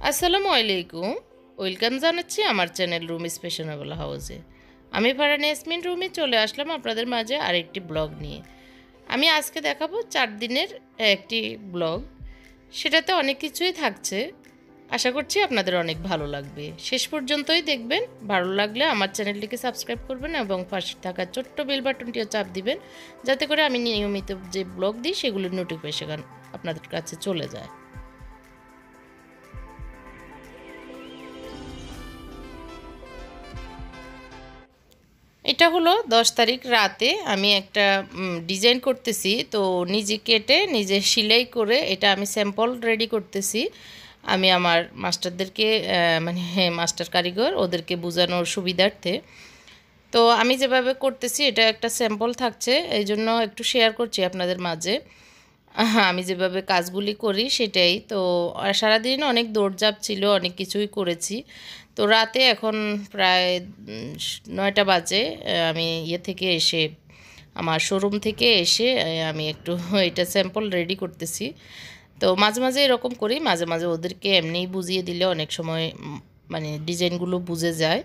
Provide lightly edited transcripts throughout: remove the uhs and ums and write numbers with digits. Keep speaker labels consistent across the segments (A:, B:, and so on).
A: আসসালামু আলাইকুম। ওয়েলকাম জানাচ্ছি আমার চ্যানেল রুমি স্পেশনেবল হাউসে। আমি ফারহানা ইয়াসমিন রুমি চলে আসলাম আপনাদের মাঝে আরেকটি ব্লগ নিয়ে। আমি আজকে দেখাবো 4 দিনের একটি ব্লগ। সেটাতে অনেক কিছুই থাকছে। আশা করছি আপনাদের অনেক ভালো লাগবে। শেষ পর্যন্তই দেখবেন। ভালো লাগলে আমার চ্যানেলটিকে সাবস্ক্রাইব করবেন এবং পাশে থাকা ছোট্ট বেল বাটনটিও চাপ দিবেন, যাতে করে আমি নিয়মিত যে ব্লগ দিই সেগুলোর নোটিফিকেশন আপনাদের কাছে চলে যায়। এটা হলো 10 তারিখ রাতে আমি একটা ডিজাইন করতেছি। তো নিজে কেটে নিজে সেলাই করে এটা আমি স্যাম্পল রেডি করতেছি। আমি আমার মাস্টারদেরকে মানে মাস্টার কারিগর ওদেরকে বোঝানোর সুবিধার্থে। তো আমি যেভাবে করতেছি এটা একটা স্যাম্পল থাকছে, এই জন্য একটু শেয়ার করছি আপনাদের মাঝে। আমি যেভাবে কাজগুলি করি সেটাই। তো সারাদিন অনেক দৌড়ঝাঁপ ছিল, অনেক কিছুই করেছি। তো রাতে এখন প্রায় 9টা বাজে। আমি ইয়ে থেকে এসে আমার শোরুম থেকে এসে আমি একটু এটা স্যাম্পল রেডি করতেছি। তো মাঝে মাঝে এরকম করি, মাঝে মাঝে ওদেরকে এমনিই বুঝিয়ে দিলে অনেক সময় মানে ডিজাইনগুলো বুঝে যায়।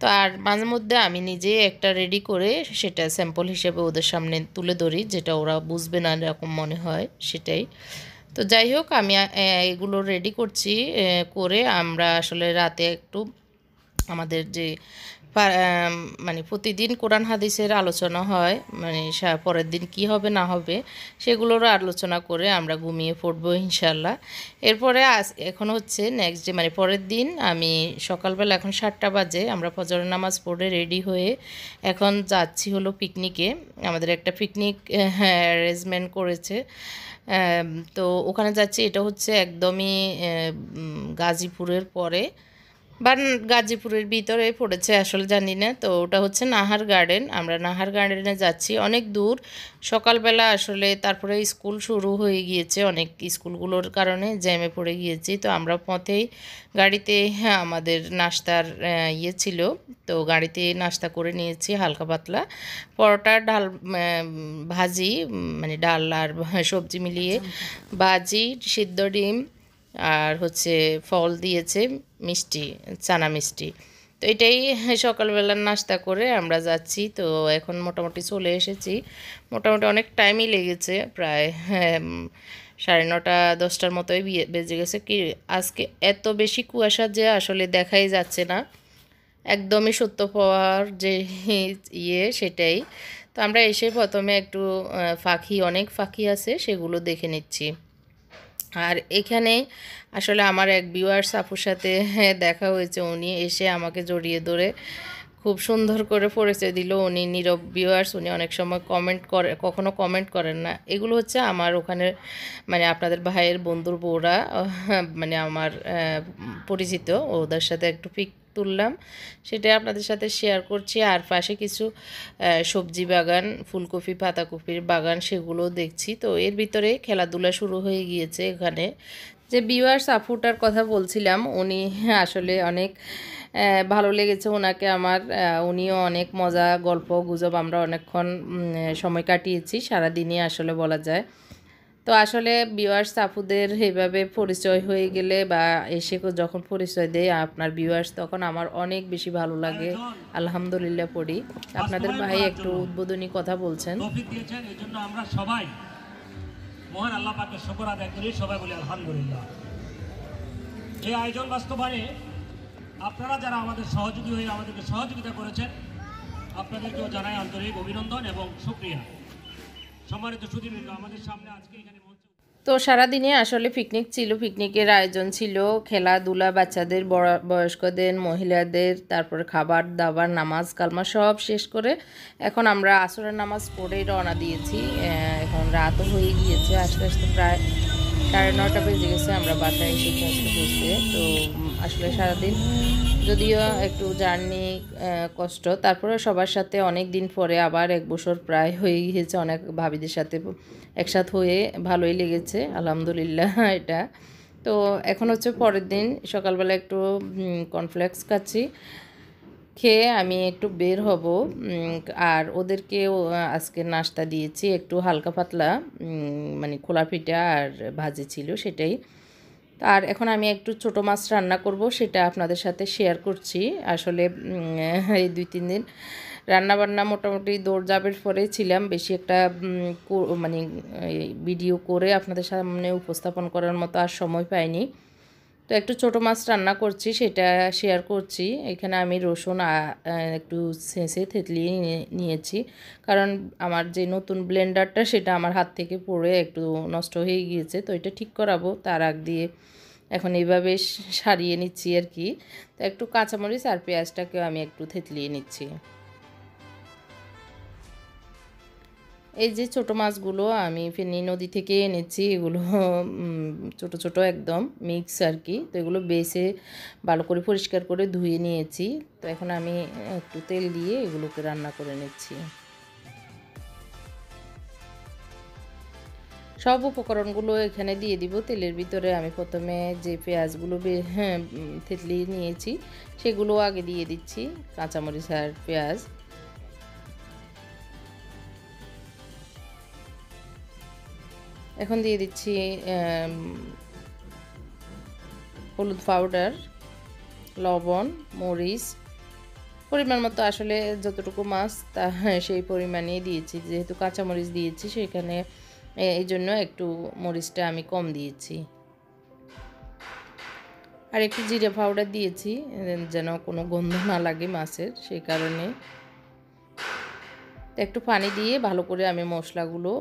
A: তো আর মাঝে মধ্যে আমি নিজে একটা রেডি করে সেটা স্যাম্পল হিসেবে ওদের সামনে তুলে ধরি, যেটা ওরা বুঝবে না এরকম মনে হয় সেটাই। তো যাই হোক, আমি এগুলো রেডি করছি। করে আমরা আসলে রাতে একটু আমাদের যে মানে প্রতিদিন কোরআন হাদিসের আলোচনা হয়, মানে পরের দিন কি হবে না হবে সেগুলোরও আলোচনা করে আমরা ঘুমিয়ে পড়বো ইনশাল্লাহ। এরপরে এখন হচ্ছে নেক্সট ডে, মানে পরের দিন আমি সকালবেলা, এখন 7টা বাজে, আমরা ফজরের নামাজ পড়ে রেডি হয়ে এখন যাচ্ছি হলো পিকনিকে। আমাদের একটা পিকনিক অ্যারেঞ্জমেন্ট করেছে। তো ওখানে যাচ্ছি। এটা হচ্ছে একদমই গাজীপুরের পরে বা গাজীপুরের ভিতরে পড়েছে, আসলে জানি না। তো ওটা হচ্ছে নাহার গার্ডেন। আমরা নাহার গার্ডেনে যাচ্ছি, অনেক দূর। সকালবেলা আসলে তারপরে স্কুল শুরু হয়ে গিয়েছে, অনেক স্কুলগুলোর কারণে জ্যামে পড়ে গিয়েছি। তো আমরা পথেই গাড়িতে, হ্যাঁ, আমাদের নাস্তার ইয়ে ছিল, তো গাড়িতে নাস্তা করে নিয়েছি হালকা পাতলা পরোটা, ডাল, ভাজি, মানে ডাল আর সবজি মিলিয়ে ভাজি, সিদ্ধ ডিম, আর হচ্ছে ফল দিয়েছে, মিষ্টি, চানা মিষ্টি। তো এটাই সকালবেলার নাস্তা করে আমরা যাচ্ছি। তো এখন মোটামুটি চলে এসেছি। মোটামুটি অনেক টাইমই লেগেছে, প্রায় 9:30 10টার মতোই বেজে গেছে। কি আজকে এত বেশি কুয়াশা যে আসলে দেখাই যাচ্ছে না, একদমই সত্য পাওয়ার যে ইয়ে সেটাই। তো আমরা এসে প্রথমে একটু অনেক পাখি আছে সেগুলো দেখে নিচ্ছি। আর এখানে আসলে আমার এক ভিউয়ার্স আপুর সাথে দেখা হয়েছে। উনি এসে আমাকে জড়িয়ে ধরে খুব সুন্দর করে পরিচয় দিল। উনি নীরব ভিউয়ার্স, উনি অনেক সময় কমেন্ট করে, কখনো কমেন্ট করেন না। এগুলো হচ্ছে আমার ওখানে, মানে আপনাদের ভাইয়ের বন্ধুর বউরা, মানে আমার পরিচিত। ওদের সাথে একটু পিক তুললাম, সেটা আপনাদের সাথে শেয়ার করছি। আর পাশে কিছু সবজি বাগান, ফুলকপি পাতাকপির বাগান, সেগুলো দেখছি। তো এর ভিতরে খেলাধুলা শুরু হয়ে গিয়েছে এখানে। যে ভিউয়ার্স আপুটার কথা বলছিলাম, উনি আসলে অনেক ভালো লেগেছে ওনাকে আমার। উনিও অনেক মজা, গল্প গুজব, আমরা অনেকক্ষণ সময় কাটিয়েছি, সারাদিনই আসলে বলা যায়। তো আসলে ভিউয়ার্স আপুদের এইভাবে পরিচয় হয়ে গেলে বা এসে যখন পরিচয় দেয় আপনার ভিউয়ার্স, তখন আমার অনেক বেশি ভালো লাগে। আলহামদুলিল্লাহ পড়ি। আপনাদের ভাই একটু উদ্বোধনী কথা বলছেন।
B: আমরা সবাই মহান আল্লাহ পাকের শুকর আদায় করি, সবাই বলি আলহামদুলিল্লাহ। এই আয়োজন বাস্তবায়নে আপনারা যারা আমাদের সহযোগী হয়ে আমাদেরকে সহযোগিতা করেছেন, আপনাদেরকেও জানাই আন্তরিক অভিনন্দন এবং শুকরিয়া। সম্মানিত সুধীবৃন্দ, আমাদের সামনে আজকে এখানে
A: তো সারাদিনে আসলে পিকনিক ছিল, পিকনিকের আয়োজন ছিল, খেলাধুলা, বাচ্চাদের, বয়স্কদের, মহিলাদের, তারপরে খাবার দাবার, নামাজ কালমা সব শেষ করে এখন আমরা আসরের নামাজ পড়েই রওনা দিয়েছি। এখন রাতও হয়ে গিয়েছে, আস্তে আস্তে প্রায় 9:30 বেজে গেছে আমরা বাসায় এসে পৌঁছতে। তো আসলে সারাদিন যদিও একটু জার্নি কষ্ট, তারপরে সবার সাথে অনেক দিন পরে আবার 1 বছর প্রায় হয়ে গিয়েছে, অনেক ভাবিদের সাথে একসাথ হয়ে ভালোই লেগেছে আলহামদুলিল্লাহ এটা। তো এখন হচ্ছে পরের দিন সকালবেলা একটু কর্নফ্লেক্স খাচ্ছি, খেয়ে আমি একটু বের হব। আর ওদেরকেও আজকে নাস্তা দিয়েছি, একটু হালকা পাতলা, মানে খোলা পিঠা আর ভাজি ছিল সেটাই। আর এখন আমি একটু ছোটো মাছ রান্না করব, সেটা আপনাদের সাথে শেয়ার করছি। আসলে এই 2-3 দিন রান্নাবান্না মোটামুটি দৌড়ঝাঁপের পরে ছিলাম, বেশি একটা মানে ভিডিও করে আপনাদের সামনে উপস্থাপন করার মতো আর সময় পাইনি। তো একটু ছোটো মাছ রান্না করছি, সেটা শেয়ার করছি। এখানে আমি রসুন একটু ছেঁচে থেতলিয়ে নিয়েছি, কারণ আমার যে নতুন ব্লেন্ডারটা সেটা আমার হাত থেকে পড়ে একটু নষ্ট হয়ে গিয়েছে, তো এটা ঠিক করাবো। তার আগ দিয়ে এখন এইভাবে সারিয়ে নিচ্ছি আর কি। তো একটু কাঁচামরিচ আর পেঁয়াজটাকেও আমি একটু থেতলিয়ে নিচ্ছি। এই যে ছোটো মাছগুলো আমি ফেনী নদী থেকে এনেছি, এগুলো ছোট ছোট একদম মিক্স আর কি। তো এগুলো বেছে ভালো করে পরিষ্কার করে ধুয়ে নিয়েছি। তো এখন আমি একটু তেল দিয়ে এগুলোকে রান্না করে নিচ্ছি। সব উপকরণগুলো এখানে দিয়ে দিব তেলের ভিতরে। আমি প্রথমে যে পেঁয়াজগুলো থেতলিয়ে নিয়েছি সেগুলো আগে দিয়ে দিচ্ছি, কাঁচামরিচ আর পেঁয়াজ। এখন দিয়ে দিচ্ছি হলুদ পাউডার, লবণ, মরিচ পরিমাণ মতো, আসলে যতটুকু মাছ তা সেই পরিমাণেই দিয়েছি। যেহেতু কাঁচামরিচ দিয়েছি সেখানে এই জন্য একটু মরিচটা আমি কম দিয়েছি। আর একটু জিরা পাউডার দিয়েছি যেন কোনো গন্ধ না লাগে মাছের, সেই কারণে। একটু পানি দিয়ে ভালো করে আমি মশলাগুলো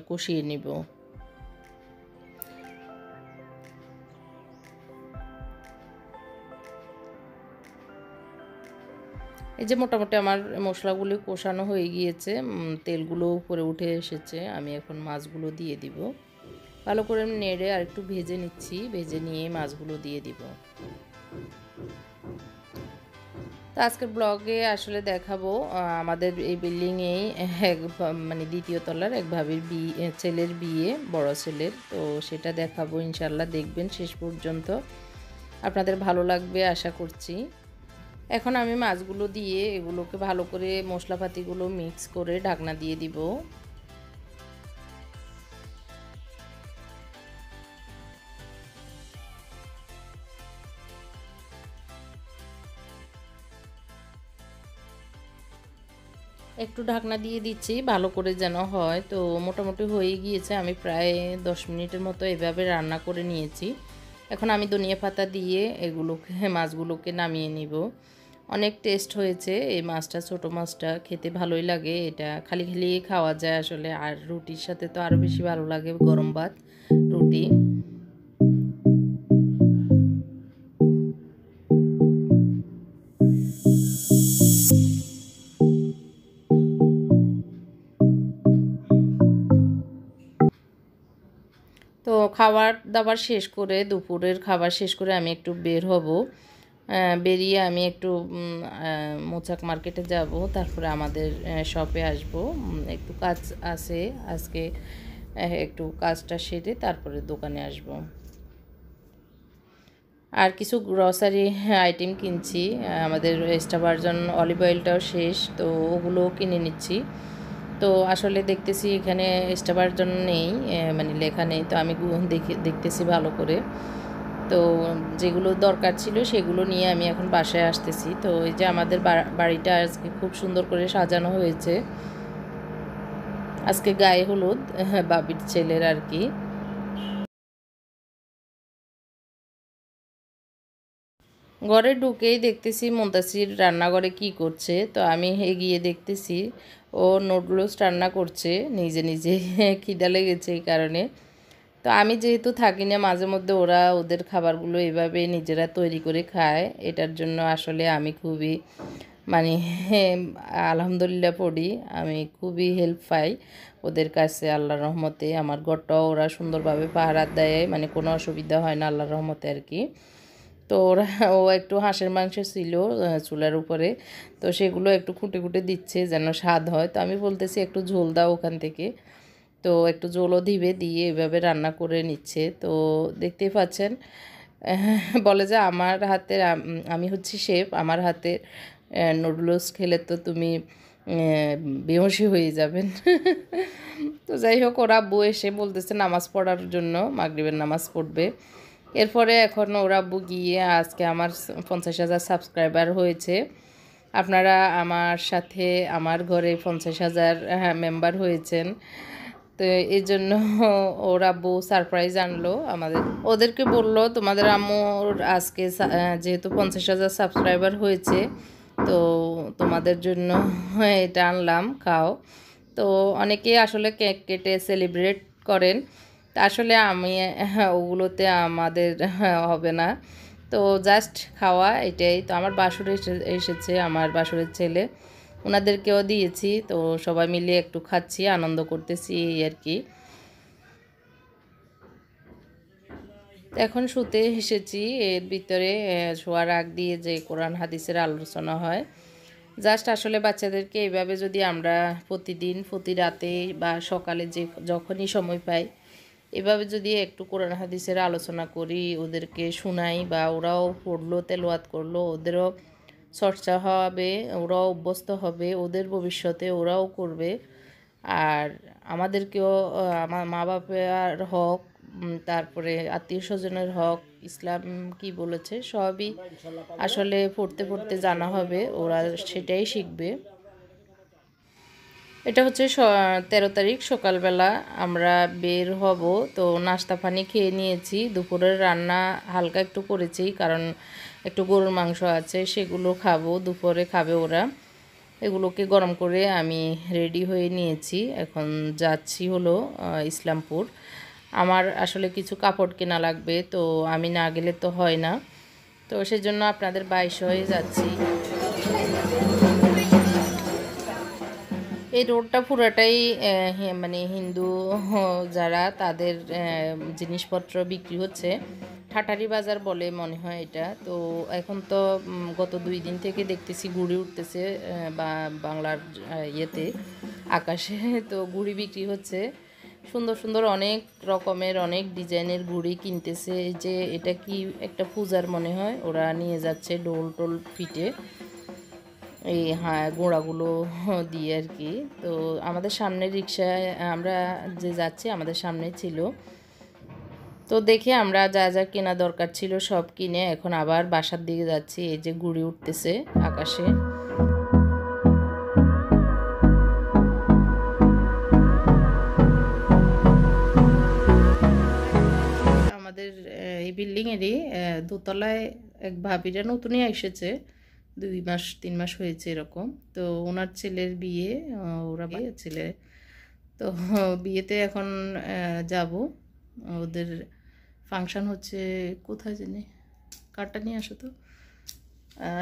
A: কষিয়ে নিব। এই যে মোটামুটি আমার মশলাগুলো কষানো হয়ে গিয়েছে, তেলগুলো উপরে উঠে এসেছে। আমি এখন মাছগুলো দিয়ে দিব, ভালো করে নেড়ে আর একটু ভেজে নিচ্ছি। ভেজে নিয়ে মাছগুলো দিয়ে দিব। তো আজকের ব্লগে আসলে দেখাবো আমাদের এই বিল্ডিংয়েই মানে দ্বিতীয় তলার এক ভাবির ছেলের বিয়ে, বড় ছেলের। তো সেটা দেখাবো, ইনশাল্লাহ দেখবেন শেষ পর্যন্ত, আপনাদের ভালো লাগবে আশা করছি। এখন আমি মাছগুলো দিয়ে এগুলোকে ভালো করে মশলাপাতিগুলো মিক্স করে ঢাকনা দিয়ে দিব। একটু ঢাকনা দিয়ে দিচ্ছি ভালো করে যেন হয়। তো মোটামুটি হয়ে গিয়েছে, আমি প্রায় 10 মিনিটের মতো এভাবে রান্না করে নিয়েছি। এখন আমি ধনিয়া পাতা দিয়ে এগুলোকে মাছগুলোকে নামিয়ে নিব। অনেক টেস্ট হয়েছে এই মাছটা, ছোট মাছটা খেতে ভালোই লাগে। এটা খালি খালি খাওয়া যায় আসলে, আর রুটির সাথে তো আরও বেশি ভালো লাগে, গরম ভাত, রুটি। তো খাবার দাবার শেষ করে, দুপুরের খাবার শেষ করে আমি একটু বের হব। বেরিয়ে আমি একটু মোচাক মার্কেটে যাব, তারপরে আমাদের শপে আসব। একটু কাজ আছে আজকে, একটু কাজটা সেরে তারপরে দোকানে আসব। আর কিছু গ্রসারি আইটেম কিনছি, আমাদের এক্সট্রা ভার্জন অলিভ অয়েলটাও শেষ, তো ওগুলো কিনে নিচ্ছি। তো আসলে দেখতেছি এখানে এক্সট্রা ভার্জন নেই, মানে লেখা নেই। তো আমি দেখতেছি ভালো করে, তো যেগুলো দরকার ছিল সেগুলো নিয়ে আমি এখন বাসায় আসতেছি। তো এই যে আমাদের বাড়িটা আজকে খুব সুন্দর করে সাজানো হয়েছে। আজকে গায়ে হলুদ বাবির ছেলের আর কি। ঘরে ঢুকেই দেখতেছি মুনতাসির রান্নাঘরে কি করছে। তো আমি এগিয়ে দেখতেছি ও নুডলস রান্না করছে নিজে নিজে খিদা লেগেছে এই কারণে। তো আমি যেহেতু থাকি না, মাঝে মধ্যে ওরা ওদের খাবারগুলো এভাবে নিজেরা তৈরি করে খায়, এটার জন্য আসলে আমি খুবই মানে আলহামদুলিল্লাহ পড়ি। আমি খুবই হেল্প পাই ওদের কাছে আল্লাহর রহমতে। আমার ঘরটাও ওরা সুন্দরভাবে পাহারা দেয়, মানে কোনো অসুবিধা হয় না আল্লাহর রহমতে আর কি। তো ওরা ও একটু হাঁসের মাংস ছিল চুলার উপরে, তো সেগুলো একটু খুঁটে খুঁটে দিচ্ছে যেন স্বাদ হয়। তো আমি বলতেছি একটু ঝোল দাও ওখান থেকে, তো একটু ঝোলও দিবে, দিয়ে এভাবে রান্না করে নিচ্ছে। তো দেখতেই পাচ্ছেন, বলে যে আমার হাতের আমি হচ্ছি শেফ, আমার হাতের নুডলস খেলে তো তুমি বেহোশি হয়ে যাবেন। তো যাই হোক, ওরা আব্বু এসে বলতেছে নামাজ পড়ার জন্য, মাগরিবের নামাজ পড়বে। এরপরে এখন ওর আব্বু গিয়ে আজকে আমার 50,000 সাবস্ক্রাইবার হয়েছে। আপনারা আমার সাথে আমার ঘরে 50,000 মেম্বার হয়েছেন। তো এই জন্য ওর আব্বু সারপ্রাইজ আনলো আমাদের, ওদেরকে বললো তোমাদের আম্মুর আজকে যেহেতু 50,000 সাবস্ক্রাইবার হয়েছে, তো তোমাদের জন্য এটা আনলাম, খাও। তো অনেকেই আসলে কেক কেটে সেলিব্রেট করেন, তা আসলে আমি ওগুলোতে আমাদের হবে না। তো জাস্ট খাওয়া এটাই। তো আমার বাসুর এসেছে, আমার বাসুরের ছেলে, ওনাদেরকেও দিয়েছি। তো সবাই মিলে একটু খাচ্ছি, আনন্দ করতেছি এই আর কি। এখন শুতে এসেছি। এর ভিতরে শোয়ার আগ দিয়ে যে কোরআন হাদিসের আলোচনা হয়, জাস্ট আসলে বাচ্চাদেরকে এইভাবে যদি আমরা প্রতিদিন প্রতি রাতে বা সকালে যখনই সময় পাই এভাবে যদি একটু কোরআন হাদিসের আলোচনা করি, ওদেরকে শোনাই বা ওরাও পড়লো তেলাওয়াত করলো, ওদেরও চর্চা হবে, ওরাও অভ্যস্ত হবে, ওদের ভবিষ্যতে ওরাও করবে। আর আমাদেরকেও আমার মা বাবার হক, তারপরে আত্মীয় স্বজনের হক, ইসলাম কি বলেছে সবই আসলে পড়তে পড়তে জানা হবে, ওরা সেটাই শিখবে। এটা হচ্ছে 13 তারিখ সকালবেলা আমরা বের হব। তো নাস্তা পানি খেয়ে নিয়েছি, দুপুরের রান্না হালকা একটু করেছি, কারণ একটু গরুর মাংস আছে, সেগুলো খাবো, দুপুরে খাবে ওরা। এগুলোকে গরম করে আমি রেডি হয়ে নিয়েছি, এখন যাচ্ছি হলো ইসলামপুর। আমার আসলে কিছু কাপড় কেনা লাগবে, তো আমি না গেলে তো হয় না, তো সেজন্য আপনাদের 22 হয়ে যাচ্ছি। এই রোডটা পুরাটাই মানে হিন্দু যারা তাদের জিনিসপত্র বিক্রি হচ্ছে, ঠাটারি বাজার বলে মনে হয় এটা। তো এখন তো গত 2 দিন থেকে দেখতেছি ঘুড়ি উঠতেছে বা বাংলার ইয়েতে আকাশে, তো ঘুড়ি বিক্রি হচ্ছে সুন্দর সুন্দর অনেক রকমের অনেক ডিজাইনের ঘুড়ি কিনতেছে। এই যে এটা কি একটা পূজার মনে হয়, ওরা নিয়ে যাচ্ছে ডোল টোল পিটে এই হ্যাঁ গোড়াগুলো দিয়ে আর কি। তো আমাদের সামনে রিক্সায় আমরা যে যাচ্ছি আমাদের সামনে ছিল, তো দেখে আমরা যা যা কেনা দরকার ছিল সব কিনে এখন আবার বাসার দিকে যাচ্ছি। এই যে ঘুড়ি উঠতেছে আকাশে। আমাদের এই বিল্ডিংয়েরই দোতলায় এক ভাবিরা নতুনই এসেছে, 2 মাস 3 মাস হয়েছে এরকম। তো ওনার ছেলের বিয়ে, ওরা ছেলে, তো বিয়েতে এখন যাব। ওদের ফাংশন হচ্ছে কোথায় জানি, কারটা নিয়ে আসো তো।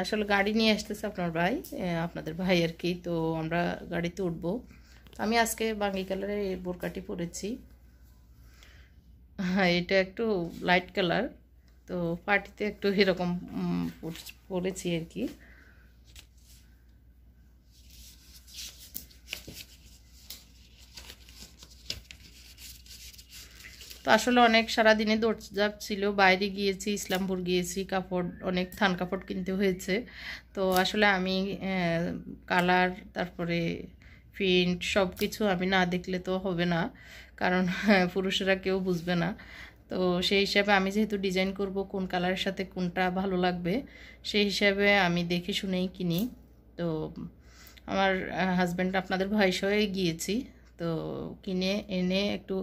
A: আসলে গাড়ি নিয়ে আসতেছে আপনার ভাই, আপনাদের ভাই আর কি। তো আমরা গাড়িতে উঠবো। আমি আজকে বাঙ্গি কালারের বোরকাটি পরেছি, হ্যাঁ এটা একটু লাইট কালার, তো পার্টিতে একটু এরকম পরেছি আর কি। তো আসলে অনেক সারাদিনে দৌড়ঝাঁপ ছিল, বাইরে গিয়েছি, ইসলামপুর গিয়েছি, কাপড় অনেক থান কাপড় কিনতে হয়েছে। তো আসলে আমি কালার তারপরে প্রিন্ট সব কিছু আমি না দেখলে তো হবে না, কারণ পুরুষেরা কেউ বুঝবে না। তো সেই হিসাবে আমি যেহেতু ডিজাইন করব কোন কালারের সাথে কোনটা ভালো লাগবে, সেই হিসাবে আমি দেখে শুনেই কিনি। তো আমার হাজব্যান্ড আপনাদের ভাই সহে গিয়েছি, তো কিনে এনে একটু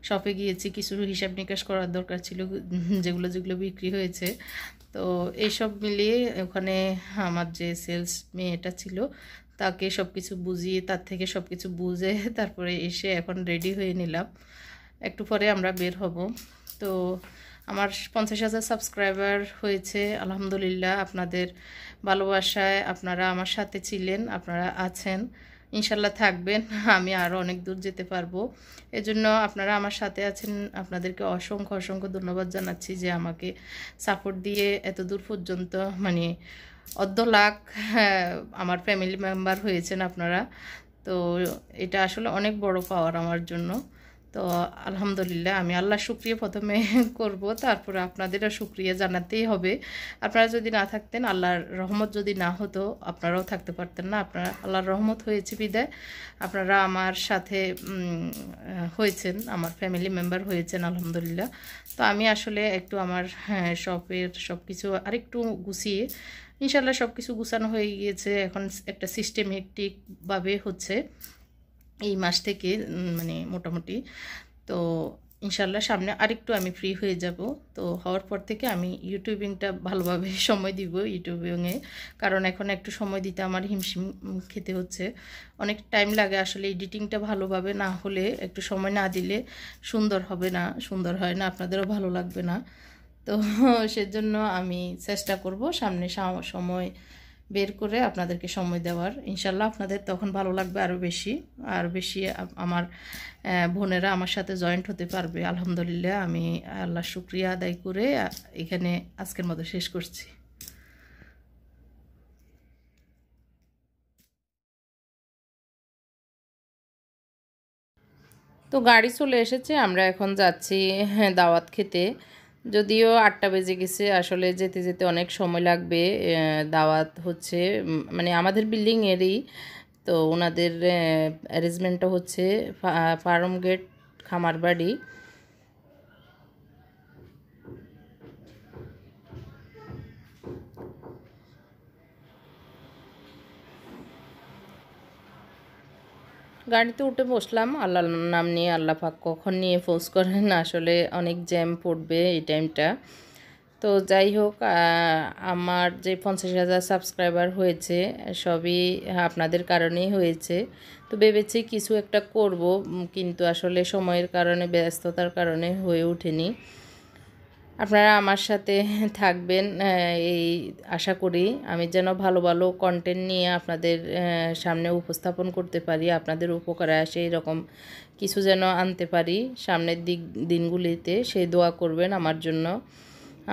A: শপে গিয়েছি, কিছু হিসাব নিকাশ করার দরকার ছিল যেগুলো যেগুলো বিক্রি হয়েছে। তো এইসব মিলিয়ে ওখানে আমার যে সেলস মেয়েটা ছিল তাকে সব কিছু বুঝিয়ে, তার থেকে সব কিছু বুঝে তারপরে এসে এখন রেডি হয়ে নিলাম, একটু পরে আমরা বের হব। তো আমার 50,000 সাবস্ক্রাইবার হয়েছে আলহামদুলিল্লাহ। আপনাদের ভালোবাসায় আপনারা আমার সাথে ছিলেন, আপনারা আছেন, ইনশাল্লাহ থাকবেন, আমি আরও অনেক দূর যেতে পারবো। এজন্য আপনারা আমার সাথে আছেন, আপনাদেরকে অসংখ্য অসংখ্য ধন্যবাদ জানাচ্ছি যে আমাকে সাপোর্ট দিয়ে এত দূর পর্যন্ত, মানে 1.5 লাখ আমার ফ্যামিলি মেম্বার হয়েছেন আপনারা। তো এটা আসলে অনেক বড় পাওয়ার আমার জন্য। তো আলহামদুলিল্লাহ আমি আল্লাহর শুকরিয়া প্রথমে করব, তারপরে আপনাদেরও শুকরিয়া জানাতেই হবে। আপনারা যদি না থাকতেন, আল্লাহর রহমত যদি না হতো, আপনারাও থাকতে পারতেন না। আপনারা আল্লাহর রহমত হয়েছে বিদায় আপনারা আমার সাথে হয়েছেন, আমার ফ্যামিলি মেম্বার হয়েছেন আলহামদুলিল্লাহ। তো আমি আসলে একটু আমার শপের সব কিছু আরেকটু গুছিয়ে ইনশাল্লাহ সব কিছু গুছানো হয়ে গিয়েছে। এখন একটা সিস্টেমেটিকভাবে হচ্ছে এই মাস থেকে, মানে মোটামুটি। তো ইনশাল্লাহ সামনে আরেকটু আমি ফ্রি হয়ে যাব। তো হওয়ার পর থেকে আমি ইউটিউবিংটা ভালোভাবে সময় দিব ইউটিউবিংয়ে, কারণ এখন একটু সময় দিতে আমার হিমশিম খেতে হচ্ছে, অনেক টাইম লাগে আসলে। এডিটিংটা ভালোভাবে না হলে, একটু সময় না দিলে সুন্দর হবে না, সুন্দর হয় না, আপনাদেরও ভালো লাগবে না। তো সেজন্য আমি চেষ্টা করব সামনে সময় বের করে আপনাদেরকে সময় দেওয়ার। ইনশাল্লাহ আপনাদের তখন ভালো লাগবে আরও বেশি, আর বেশি আমার বোনেরা আমার সাথে জয়েন্ট হতে পারবে। আলহামদুলিল্লাহ আমি আল্লাহর শুকরিয়া আদায় করে এখানে আজকের মতো শেষ করছি। তো গাড়ি চলে এসেছে, আমরা এখন যাচ্ছি দাওয়াত খেতে। যদিও 8টা বেজে গেছে, আসলে যেতে যেতে অনেক সময় লাগবে। দাওয়াত হচ্ছে মানে আমাদের বিল্ডিংয়েরই, তো ওনাদের অ্যারেঞ্জমেন্টটা হচ্ছে ফার্ম গেট খামারবাড়ি। গাড়িতে উঠে বসলাম, আল্লাহর নাম নিয়ে। আল্লাহ পাক কখন নিয়ে ফোর্স করেন, আসলে অনেক জ্যাম পড়বে এই টাইমটা। তো যাই হোক, আমার যে 50,000 সাবস্ক্রাইবার হয়েছে সবই আপনাদের কারণেই হয়েছে। তো ভেবেছি কিছু একটা করব, কিন্তু আসলে সময়ের কারণে, ব্যস্ততার কারণে হয়ে ওঠেনি। আপনারা আমার সাথে থাকবেন এই আশা করি। আমি যেন ভালো ভালো কন্টেন্ট নিয়ে আপনাদের সামনে উপস্থাপন করতে পারি, আপনাদের উপকারে আসে এরকম কিছু যেন আনতে পারি সামনের দিনগুলিতে। সেই দোয়া করবেন আমার জন্য।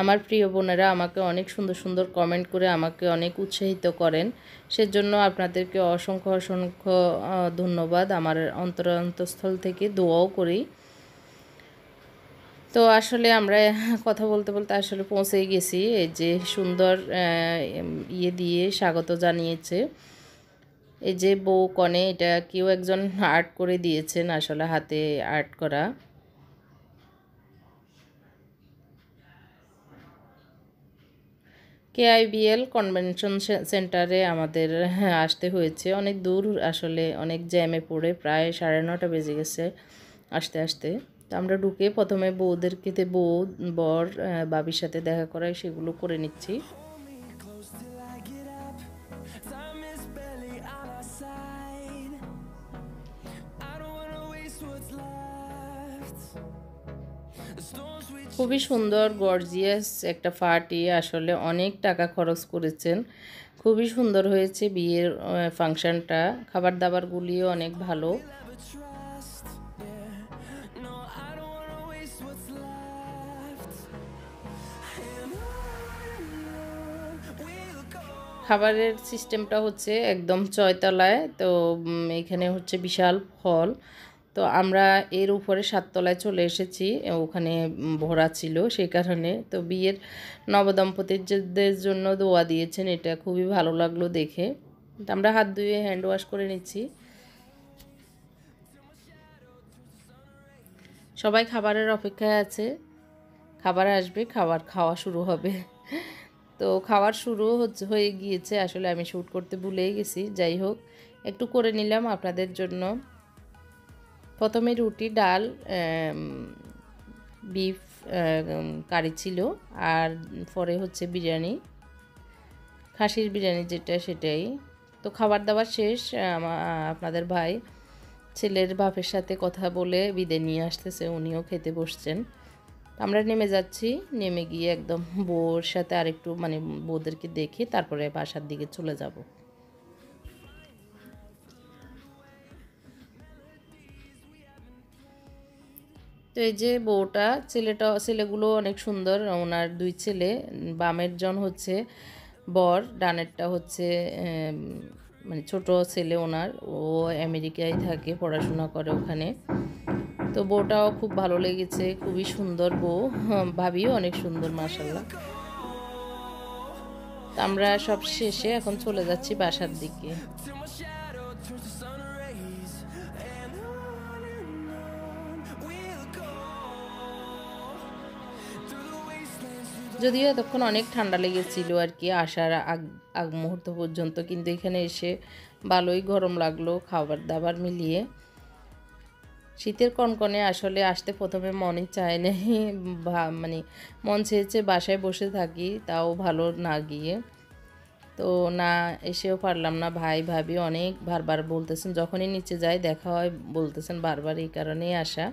A: আমার প্রিয় বোনেরা আমাকে অনেক সুন্দর সুন্দর কমেন্ট করে আমাকে অনেক উৎসাহিত করেন, সেজন্য আপনাদেরকে অসংখ্য অসংখ্য ধন্যবাদ। আমার অন্তরস্থল থেকে দোয়াও করি। তো আসলে আমরা কথা বলতে বলতে আসলে পৌঁছেই গেছি। এই যে সুন্দর ইয়ে দিয়ে স্বাগত জানিয়েছে, এই যে বউ কনে, এটা কেউ একজন আর্ট করে দিয়েছেন, আসলে হাতে আর্ট করা। কেআইবিএল কনভেনশন সেন্টারে আমাদের আসতে হয়েছে, অনেক দূর আসলে, অনেক জ্যামে পড়ে প্রায় 9:30 বেজে গেছে আসতে আসতে। তো আমরা ঢুকে প্রথমে বউদেরকে, বউ বর বাবির সাথে দেখা করায় সেগুলো করে নিচ্ছি। খুবই সুন্দর গর্জিয়াস একটা পার্টি, আসলে অনেক টাকা খরচ করেছেন, খুবই সুন্দর হয়েছে বিয়ের ফাংশনটা। খাবার দাবারগুলিও অনেক ভালো। খাবারের সিস্টেমটা হচ্ছে একদম 6তলায়, তো এখানে হচ্ছে বিশাল হল। তো আমরা এর উপরে 7তলায় চলে এসেছি, ওখানে ভরা ছিল সেই কারণে। তো বিয়ের নবদম্পতিদের জন্য দোয়া দিয়েছেন, এটা খুবই ভালো লাগলো দেখে। আমরা হাত ধুয়ে হ্যান্ড ওয়াশ করে নিচ্ছি। সবাই খাবারের অপেক্ষায় আছে, খাবার আসবে, খাবার খাওয়া শুরু হবে। তো খাবার শুরু হয়ে গিয়েছে, আসলে আমি শ্যুট করতে ভুলেই গেছি। যাই হোক, একটু করে নিলাম আপনাদের জন্য। প্রথমে রুটি, ডাল, বিফ কারি ছিল, আর পরে হচ্ছে বিরিয়ানি, খাসির বিরিয়ানি যেটা, সেটাই। তো খাবার দাবার শেষ। আপনাদের ভাই ছেলের বাপের সাথে কথা বলে বিদায় নিয়ে আসতেছে, উনিও খেতে বসছেন। আমরা নেমে যাচ্ছি, নেমে গিয়ে একদম বউর সাথে আরেকটু মানে বউদেরকে দেখে তারপরে বাসার দিকে চলে যাব। তো এই যে বউটা, ছেলেগুলো অনেক সুন্দর, ওনার 2 ছেলে। বামের জন হচ্ছে বর, ডানেরটা হচ্ছে মানে ছোট ছেলে ওনার, ও আমেরিকায় থাকে, পড়াশোনা করে ওখানে। তো বউটাও খুব ভালো লেগেছে, খুবই সুন্দর বউ, ভাবিও অনেক সুন্দর মাশাআল্লাহ। আমরা সব শেষে এখন চলে যাচ্ছি বাসার দিকে। যদিও এতক্ষণ অনেক ঠান্ডা লেগেছিল আর কি আসার আগ মুহূর্ত পর্যন্ত, কিন্তু এখানে এসে ভালোই গরম লাগলো খাবার দাবার মিলিয়ে। শীতের কনকনে আসলে আসতে প্রথমে মনই চায় না, মানে মন চেয়েছে বাসায় বসে থাকি, তাও ভালো না গিয়ে। তো না এসেও পারলাম না, ভাই ভাবি অনেক বারবার বলতেছেন, যখনই নিচে যাই দেখা হয় বলতেছেন বারবার, এই কারণেই আসা।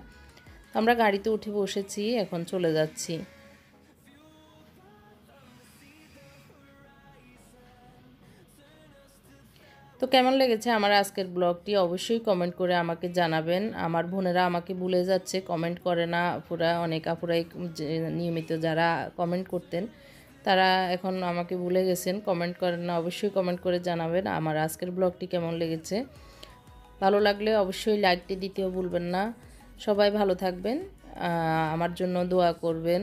A: আমরা গাড়িতে উঠে বসেছি, এখন চলে যাচ্ছি। তো কেমন লেগেছে আমার আজকের ব্লগটি অবশ্যই কমেন্ট করে আমাকে জানাবেন। আমার বোনেরা আমাকে ভুলে যাচ্ছে, কমেন্ট করে না, অনেক আপুরাই নিয়মিত যারা কমেন্ট করতেন তারা এখন আমাকে ভুলে গেছেন, কমেন্ট করেন না। অবশ্যই কমেন্ট করে জানাবেন আমার আজকের ব্লগটি কেমন লেগেছে। ভালো লাগলে অবশ্যই লাইকটি দিতেও ভুলবেন না। সবাই ভালো থাকবেন, আমার জন্য দোয়া করবেন।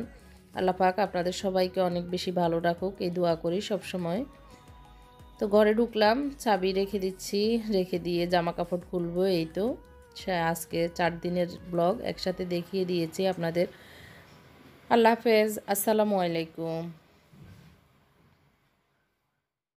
A: আল্লাহ পাক আপনাদের সবাইকে অনেক বেশি ভালো রাখুক, এই দোয়া করি সব সময়। তো ঘরে ঢুকলাম, চাবি রেখে দিচ্ছি, রেখে দিয়ে জামা কাপড় খুলবো। এই তো আজকে 4 দিনের ব্লগ একসাথে দেখিয়ে দিয়েছি আপনাদের। আল্লাহ হাফেজ, আসসালামু আলাইকুম।